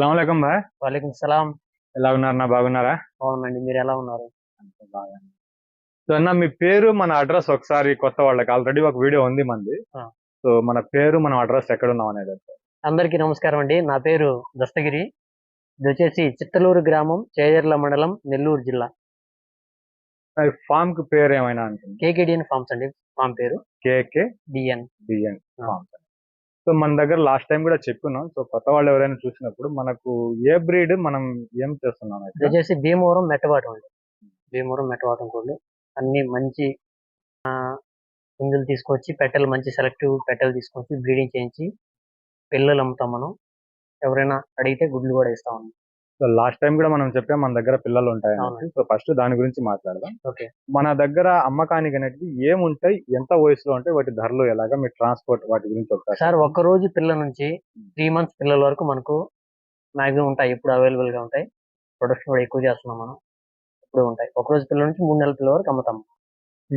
అస్సలాముఅలైకుం భాయ్. వాలేకుం సలాం. ఎలా ఉన్నారు అన్న, బాగున్నారా? అవునండి, మీరు ఎలా ఉన్నారు? బాగా. సో అన్న, మీ పేరు మన అడ్రస్ ఒకసారి కొత్త వాళ్ళకి ఆల్రెడీ ఒక వీడియో ఉంది మంది. ఆ, సో మన పేరు మనం అడ్రస్ ఎక్కడ ఉన్నాం అనేది. అందరికీ నమస్కారం అండి. నా పేరు దస్తగిరి. ఇది వచ్చేసి చిత్తలూరు గ్రామం, చేజర్ల మండలం, నెల్లూరు జిల్లా. ఫామ్ కి పేరు ఏమైనా ఉంటుంది? కేకేడిఎన్ ఫార్మ్స్ అండి. ఫామ్ పేరు కేకే డిఎన్. డిఎన్ ఫార్మ్స్. సో మన దగ్గర లాస్ట్ టైం కూడా చెప్పుకున్నాం. సో కొత్త వాళ్ళు ఎవరైనా చూసినప్పుడు మనకు ఏ బ్రీడ్ మనం ఏం చేస్తున్నాం ఇది వచ్చేసి భీమవరం మెట్టవాటం అండి. భీమవరం మెట్టవాటం కోళ్ళు అన్ని మంచి పుంజులు తీసుకొచ్చి పెట్టెలు, మంచి సెలెక్టివ్ పెట్టెలు తీసుకొచ్చి బ్రీడింగ్ చేయించి పిల్లలు అమ్ముతాం మనం. ఎవరైనా అడిగితే గుడ్లు కూడా ఇస్తాం. సో లాస్ట్ టైం కూడా మనం చెప్పాం మన దగ్గర పిల్లలు ఉంటాయి. సో ఫస్ట్ దాని గురించి మాట్లాడదాం. ఓకే. మన దగ్గర అమ్మకానికి అనేది ఏముంటాయి, ఎంత వయసులో ఉంటాయి, వాటి ధరలు ఎలాగా, మీ ట్రాన్స్పోర్ట్, వాటి గురించి ఒకసారి. సార్, ఒక్క రోజు పిల్లల నుంచి 3 months పిల్లల వరకు మనకు మాక్సిమం ఉంటాయి. ఇప్పుడు అవైలబుల్ గా ఉంటాయి. ప్రొడక్షన్ కూడా ఎక్కువ చేస్తున్నాం మనం. ఇప్పుడు ఉంటాయి. ఒక రోజు పిల్లల నుంచి 3 నెలల పిల్లల వరకు అమ్ముతాం.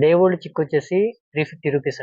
డే ఓల్డ్ చిక్ వచ్చేసి 350 రూపీస్ అండి.